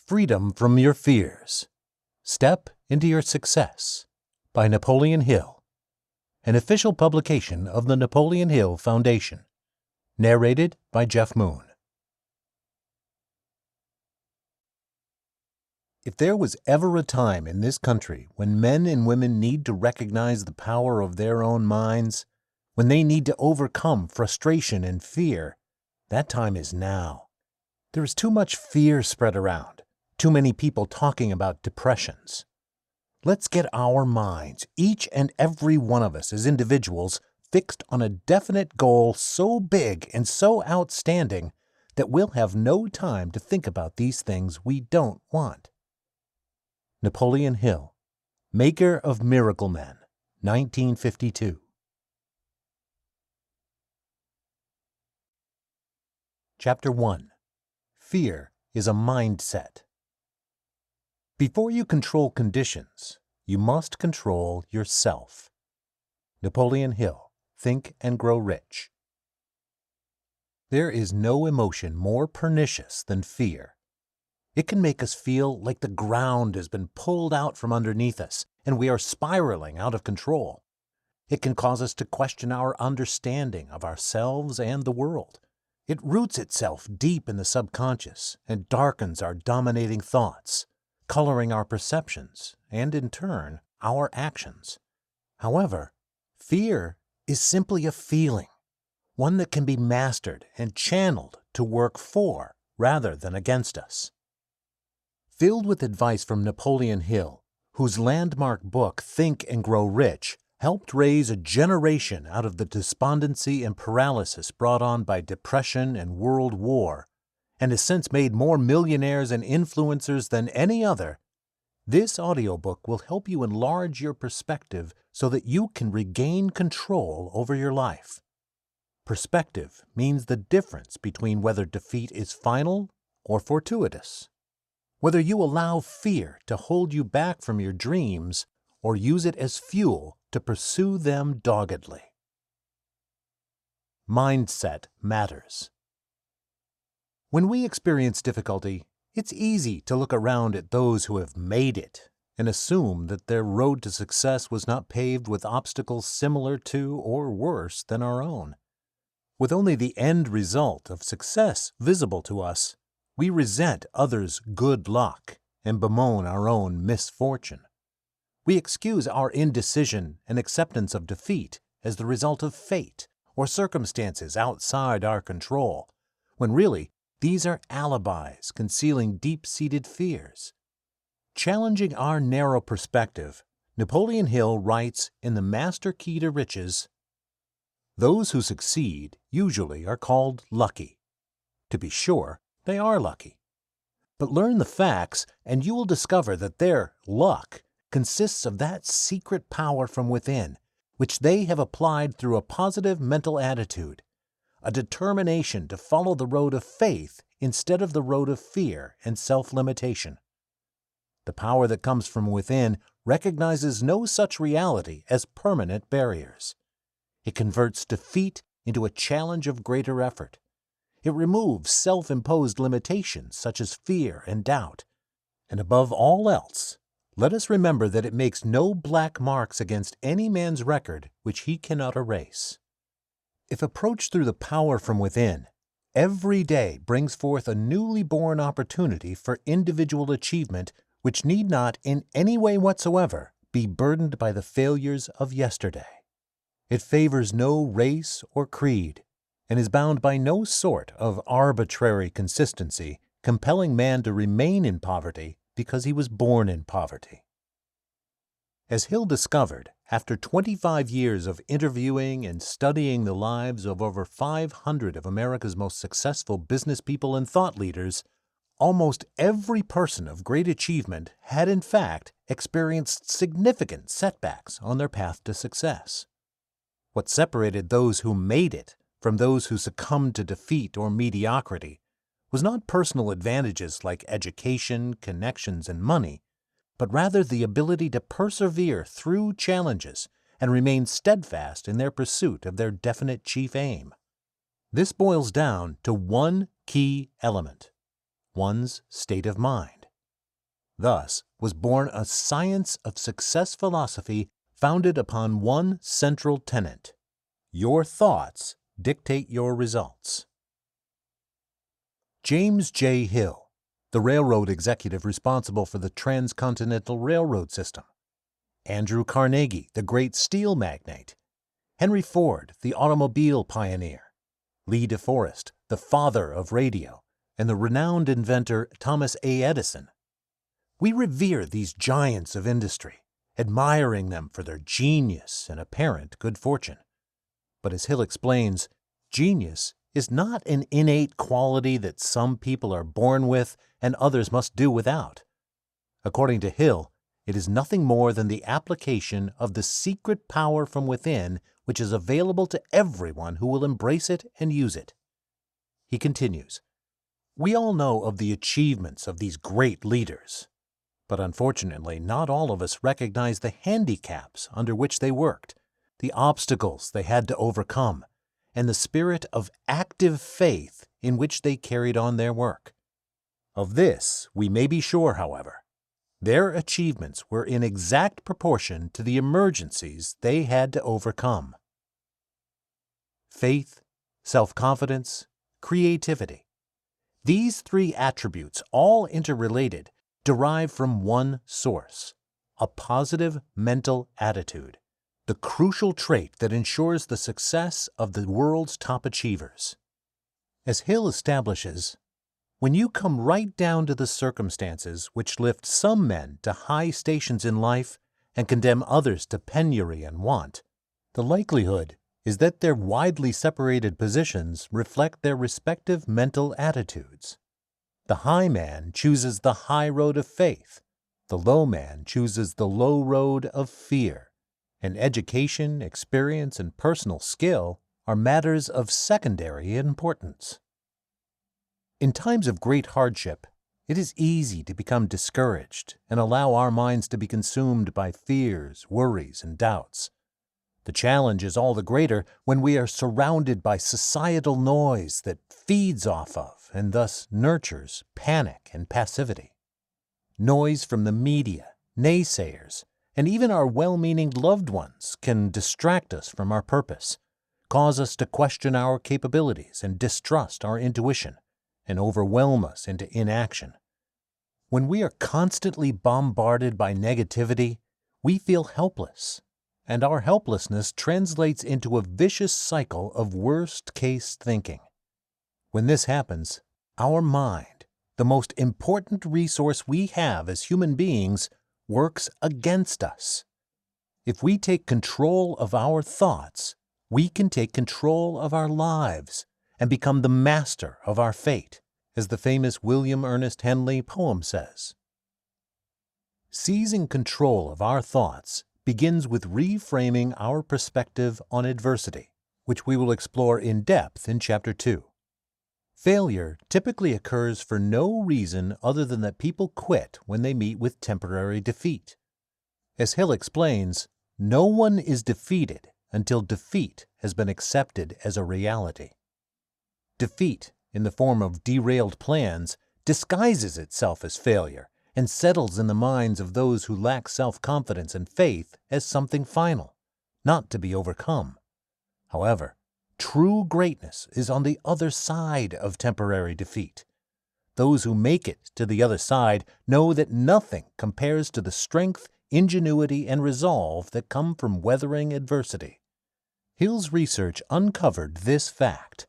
Freedom from Your Fears. Step into Your Success by Napoleon Hill, an official publication of the Napoleon Hill Foundation. Narrated by Jeff Moon. If there was ever a time in this country when men and women need to recognize the power of their own minds, when they need to overcome frustration and fear, that time is now. There is too much fear spread around, too many people talking about depressions. Let's get our minds, each and every one of us as individuals, fixed on a definite goal so big and so outstanding that we'll have no time to think about these things we don't want. Napoleon Hill, Maker of Miracle Men, 1952. Chapter 1. Fear is a mindset. Before you control conditions, you must control yourself. Napoleon Hill, Think and Grow Rich. There is no emotion more pernicious than fear. It can make us feel like the ground has been pulled out from underneath us and we are spiraling out of control. It can cause us to question our understanding of ourselves and the world. It roots itself deep in the subconscious and darkens our dominating thoughts, coloring our perceptions and, in turn, our actions. However, fear is simply a feeling, one that can be mastered and channeled to work for rather than against us. Filled with advice from Napoleon Hill, whose landmark book Think and Grow Rich helped raise a generation out of the despondency and paralysis brought on by depression and world war, and has since made more millionaires and influencers than any other, this audiobook will help you enlarge your perspective so that you can regain control over your life. Perspective means the difference between whether defeat is final or fortuitous, whether you allow fear to hold you back from your dreams or use it as fuel to pursue them doggedly. Mindset matters. When we experience difficulty, it's easy to look around at those who have made it and assume that their road to success was not paved with obstacles similar to or worse than our own. With only the end result of success visible to us, we resent others' good luck and bemoan our own misfortune. We excuse our indecision and acceptance of defeat as the result of fate or circumstances outside our control, when really these are alibis concealing deep-seated fears. Challenging our narrow perspective, Napoleon Hill writes in The Master Key to Riches, "Those who succeed usually are called lucky. To be sure, they are lucky. But learn the facts and you will discover that their luck consists of that secret power from within, which they have applied through a positive mental attitude, a determination to follow the road of faith instead of the road of fear and self-limitation. The power that comes from within recognizes no such reality as permanent barriers. It converts defeat into a challenge of greater effort. It removes self-imposed limitations such as fear and doubt. And above all else, let us remember that it makes no black marks against any man's record which he cannot erase. If approached through the power from within, every day brings forth a newly born opportunity for individual achievement which need not in any way whatsoever be burdened by the failures of yesterday. It favors no race or creed, and is bound by no sort of arbitrary consistency, compelling man to remain in poverty because he was born in poverty. As Hill discovered, after 25 years of interviewing and studying the lives of over 500 of America's most successful business people and thought leaders, almost every person of great achievement had in fact experienced significant setbacks on their path to success. What separated those who made it from those who succumbed to defeat or mediocrity was not personal advantages like education, connections, and money, but rather the ability to persevere through challenges and remain steadfast in their pursuit of their definite chief aim. This boils down to one key element: one's state of mind. Thus was born a science of success philosophy founded upon one central tenet: your thoughts dictate your results. James J. Hill, the railroad executive responsible for the transcontinental railroad system. Andrew Carnegie, the great steel magnate. Henry Ford, the automobile pioneer. Lee DeForest, the father of radio, and the renowned inventor Thomas A. Edison. We revere these giants of industry, admiring them for their genius and apparent good fortune. But as Hill explains, genius is not an innate quality that some people are born with and others must do without. According to Hill, it is nothing more than the application of the secret power from within which is available to everyone who will embrace it and use it. He continues, "We all know of the achievements of these great leaders, but unfortunately not all of us recognize the handicaps under which they worked, the obstacles they had to overcome, and the spirit of active faith in which they carried on their work. Of this we may be sure, however: their achievements were in exact proportion to the emergencies they had to overcome." Faith, self-confidence, creativity. These three attributes, all interrelated, derive from one source: a positive mental attitude, the crucial trait that ensures the success of the world's top achievers. As Hill establishes, when you come right down to the circumstances which lift some men to high stations in life and condemn others to penury and want, the likelihood is that their widely separated positions reflect their respective mental attitudes. The high man chooses the high road of faith, the low man chooses the low road of fear, and education, experience, and personal skill are matters of secondary importance. In times of great hardship, it is easy to become discouraged and allow our minds to be consumed by fears, worries, and doubts. The challenge is all the greater when we are surrounded by societal noise that feeds off of and thus nurtures panic and passivity. Noise from the media, naysayers, and even our well-meaning loved ones can distract us from our purpose, cause us to question our capabilities and distrust our intuition, and overwhelm us into inaction. When we are constantly bombarded by negativity, we feel helpless, and our helplessness translates into a vicious cycle of worst-case thinking. When this happens, our mind, the most important resource we have as human beings, works against us. If we take control of our thoughts, we can take control of our lives and become the master of our fate, as the famous William Ernest Henley poem says. Seizing control of our thoughts begins with reframing our perspective on adversity, which we will explore in depth in Chapter 2. Failure typically occurs for no reason other than that people quit when they meet with temporary defeat. As Hill explains, no one is defeated until defeat has been accepted as a reality. Defeat, in the form of derailed plans, disguises itself as failure and settles in the minds of those who lack self-confidence and faith as something final, not to be overcome. However, true greatness is on the other side of temporary defeat. Those who make it to the other side know that nothing compares to the strength, ingenuity, and resolve that come from weathering adversity. Hill's research uncovered this fact.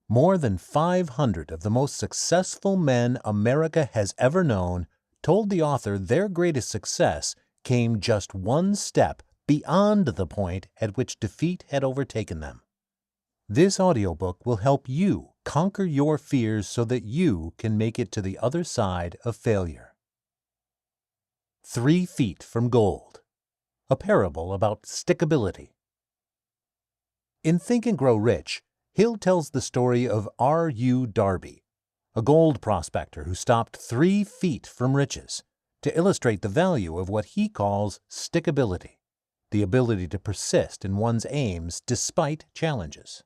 More than 500 of the most successful men America has ever known told the author their greatest success came just one step beyond the point at which defeat had overtaken them. This audiobook will help you conquer your fears so that you can make it to the other side of failure. 3 Feet from Gold, a parable about stickability. In Think and Grow Rich, Hill tells the story of R.U. Darby, a gold prospector who stopped 3 feet from riches, to illustrate the value of what he calls stickability, the ability to persist in one's aims despite challenges.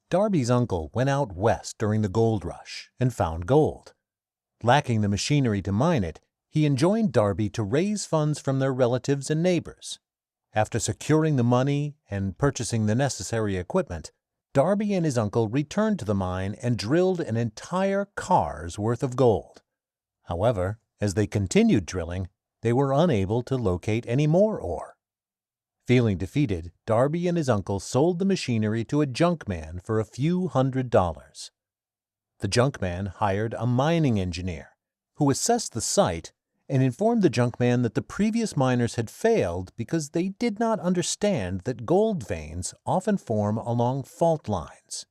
Darby's uncle went out west during the gold rush and found gold. Lacking the machinery to mine it, He enjoined Darby to raise funds from their relatives and neighbors. After securing the money and purchasing the necessary equipment, Darby and his uncle returned to the mine and drilled an entire car's worth of gold. However, as they continued drilling, they were unable to locate any more ore. Feeling defeated, Darby and his uncle sold the machinery to a junkman for a few $100s. The junkman hired a mining engineer, who assessed the site and informed the junkman that the previous miners had failed because they did not understand that gold veins often form along fault lines.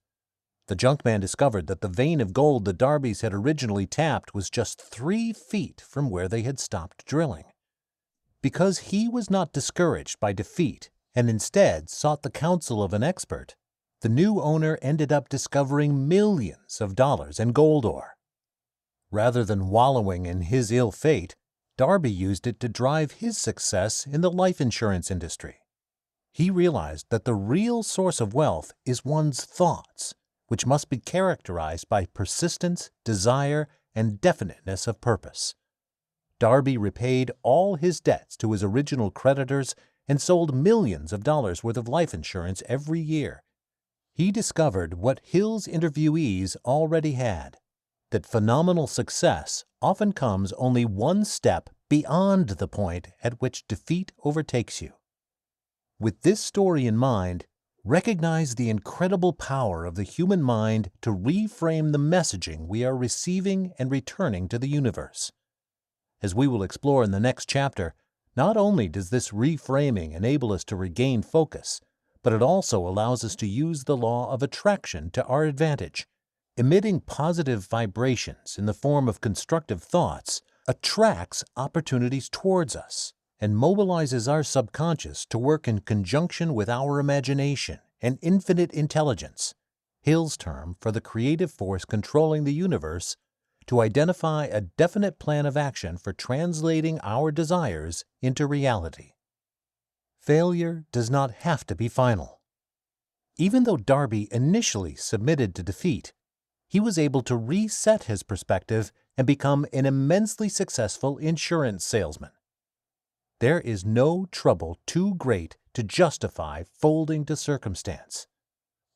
The junkman discovered that the vein of gold the Darbys had originally tapped was just 3 feet from where they had stopped drilling. Because he was not discouraged by defeat and instead sought the counsel of an expert, the new owner ended up discovering millions of dollars in gold ore. Rather than wallowing in his ill fate, Darby used it to drive his success in the life insurance industry. He realized that the real source of wealth is one's thoughts, which must be characterized by persistence, desire, and definiteness of purpose. Darby repaid all his debts to his original creditors and sold millions of dollars worth of life insurance every year. He discovered what Hill's interviewees already had, that phenomenal success often comes only one step beyond the point at which defeat overtakes you. With this story in mind, recognize the incredible power of the human mind to reframe the messaging we are receiving and returning to the universe. As we will explore in the next chapter, not only does this reframing enable us to regain focus, but it also allows us to use the law of attraction to our advantage. Emitting positive vibrations in the form of constructive thoughts attracts opportunities towards us and mobilizes our subconscious to work in conjunction with our imagination and infinite intelligence, Hill's term for the creative force controlling the universe, to identify a definite plan of action for translating our desires into reality. Failure does not have to be final. Even though Darby initially submitted to defeat, he was able to reset his perspective and become an immensely successful insurance salesman. There is no trouble too great to justify folding to circumstance.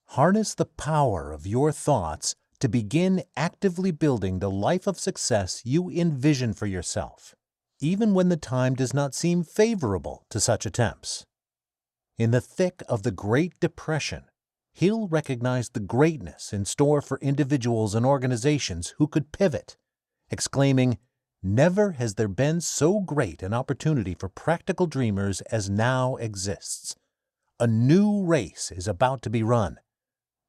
Harness the power of your thoughts to begin actively building the life of success you envision for yourself, even when the time does not seem favorable to such attempts. In the thick of the Great Depression, Hill recognized the greatness in store for individuals and organizations who could pivot, exclaiming, "Never has there been so great an opportunity for practical dreamers as now exists. A new race is about to be run.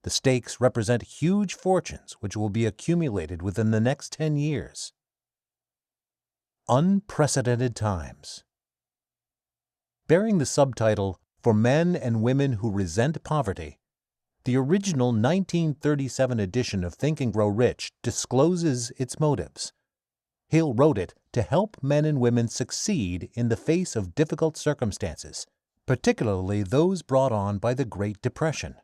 The stakes represent huge fortunes which will be accumulated within the next 10 years. Unprecedented Times. Bearing the subtitle, "For Men and Women Who Resent Poverty," the original 1937 edition of Think and Grow Rich discloses its motives. Hill wrote it to help men and women succeed in the face of difficult circumstances, particularly those brought on by the Great Depression.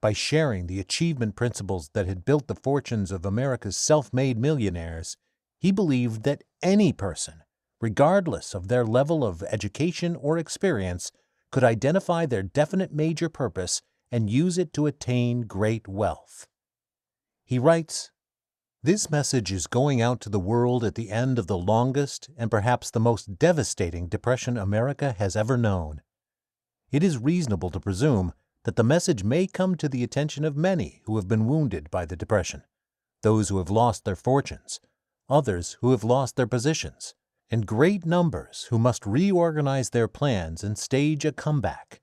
By sharing the achievement principles that had built the fortunes of America's self-made millionaires, he believed that any person, regardless of their level of education or experience, could identify their definite major purpose and use it to attain great wealth. He writes, "This message is going out to the world at the end of the longest and perhaps the most devastating depression America has ever known. It is reasonable to presume that the message may come to the attention of many who have been wounded by the Depression, those who have lost their fortunes, others who have lost their positions, and great numbers who must reorganize their plans and stage a comeback.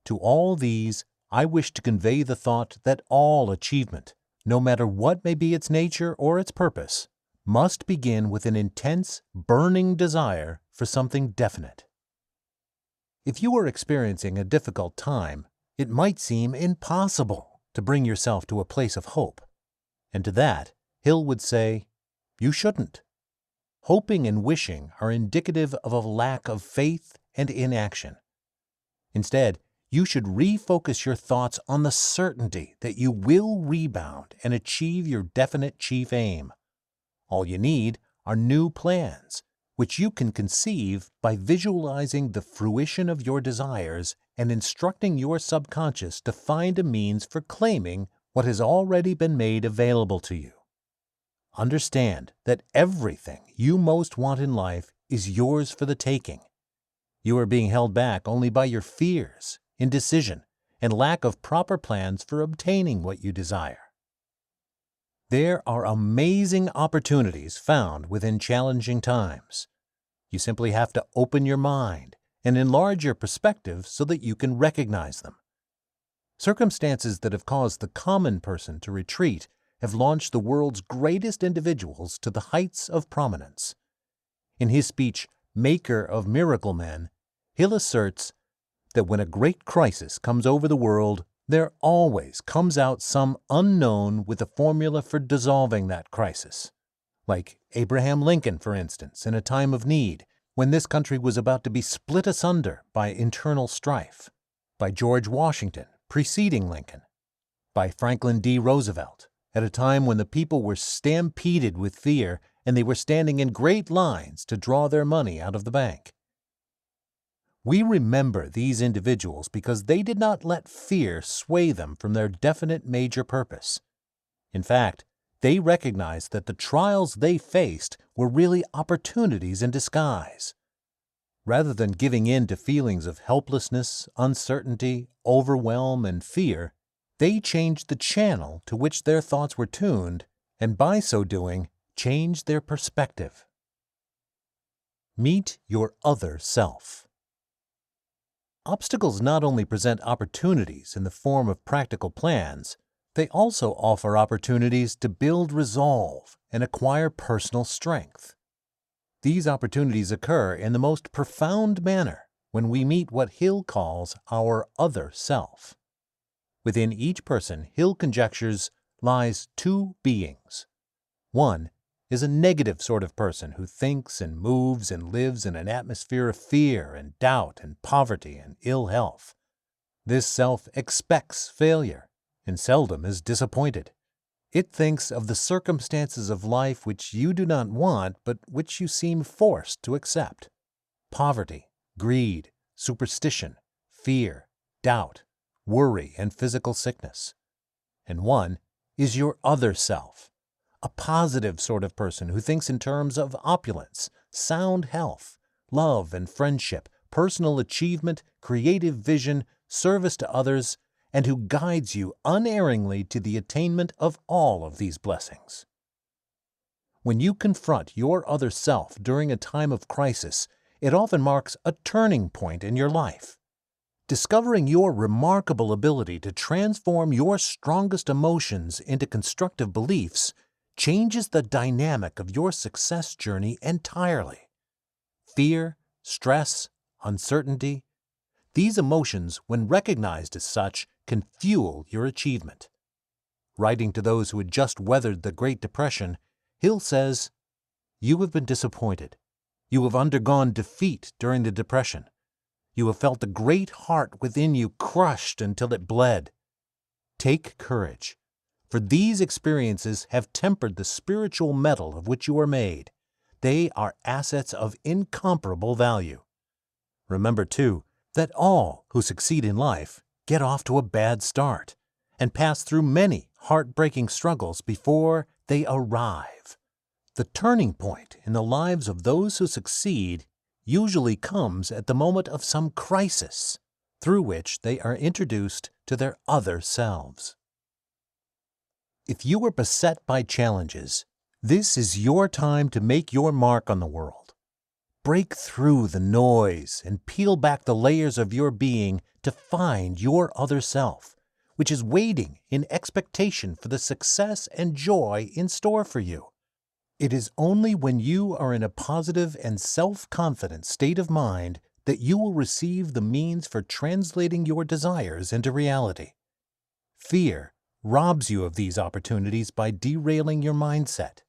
To all these, I wish to convey the thought that all achievement, no matter what may be its nature or its purpose, must begin with an intense, burning desire for something definite." If you are experiencing a difficult time, it might seem impossible to bring yourself to a place of hope. And to that, Hill would say, you shouldn't. Hoping and wishing are indicative of a lack of faith and inaction. Instead, you should refocus your thoughts on the certainty that you will rebound and achieve your definite chief aim. All you need are new plans, which you can conceive by visualizing the fruition of your desires and instructing your subconscious to find a means for claiming what has already been made available to you. Understand that everything you most want in life is yours for the taking. You are being held back only by your fears, indecision, and lack of proper plans for obtaining what you desire. There are amazing opportunities found within challenging times. You simply have to open your mind and enlarge your perspective so that you can recognize them. Circumstances that have caused the common person to retreat have launched the world's greatest individuals to the heights of prominence. In his speech, Maker of Miracle Men, Hill asserts that when a great crisis comes over the world, there always comes out some unknown with a formula for dissolving that crisis. Like Abraham Lincoln, for instance, in a time of need, when this country was about to be split asunder by internal strife. By George Washington, preceding Lincoln. By Franklin D. Roosevelt, at a time when the people were stampeded with fear and they were standing in great lines to draw their money out of the bank. We remember these individuals because they did not let fear sway them from their definite major purpose. In fact, they recognized that the trials they faced were really opportunities in disguise. Rather than giving in to feelings of helplessness, uncertainty, overwhelm, and fear, they changed the channel to which their thoughts were tuned, and by so doing, changed their perspective. Meet your other self. Obstacles not only present opportunities in the form of practical plans, they also offer opportunities to build resolve and acquire personal strength. These opportunities occur in the most profound manner when we meet what Hill calls our other self. Within each person, Hill conjectures, lies two beings. One is a negative sort of person who thinks and moves and lives in an atmosphere of fear and doubt and poverty and ill health. This self expects failure and seldom is disappointed. It thinks of the circumstances of life which you do not want but which you seem forced to accept. Poverty, greed, superstition, fear, doubt, worry, and physical sickness. And one is your other self, a positive sort of person who thinks in terms of opulence, sound health, love and friendship, personal achievement, creative vision, service to others, and who guides you unerringly to the attainment of all of these blessings. When you confront your other self during a time of crisis, it often marks a turning point in your life. Discovering your remarkable ability to transform your strongest emotions into constructive beliefs changes the dynamic of your success journey entirely. Fear, stress, uncertainty, these emotions, when recognized as such, can fuel your achievement. Writing to those who had just weathered the Great Depression, Hill says, "You have been disappointed. You have undergone defeat during the Depression. You have felt the great heart within you crushed until it bled. Take courage, for these experiences have tempered the spiritual metal of which you are made. They are assets of incomparable value. Remember, too, that all who succeed in life get off to a bad start and pass through many heartbreaking struggles before they arrive. The turning point in the lives of those who succeed usually comes at the moment of some crisis through which they are introduced to their other selves. If you are beset by challenges, this is your time to make your mark on the world. Break through the noise and peel back the layers of your being to find your other self, which is waiting in expectation for the success and joy in store for you. It is only when you are in a positive and self-confident state of mind that you will receive the means for translating your desires into reality. Fear robs you of these opportunities by derailing your mindset.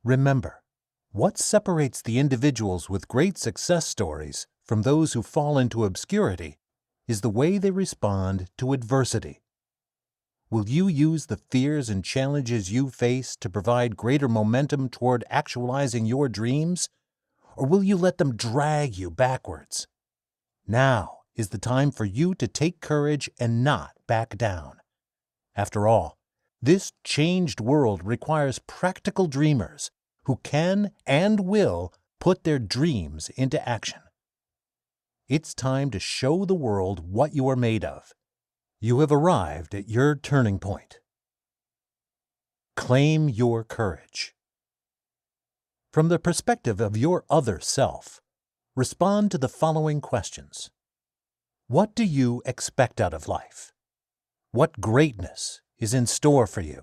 Remember, what separates the individuals with great success stories from those who fall into obscurity is the way they respond to adversity. Will you use the fears and challenges you face to provide greater momentum toward actualizing your dreams? Or will you let them drag you backwards? Now is the time for you to take courage and not back down. After all, this changed world requires practical dreamers who can and will put their dreams into action. It's time to show the world what you are made of. You have arrived at your turning point. Claim your courage. From the perspective of your other self, respond to the following questions. What do you expect out of life? What greatness is in store for you?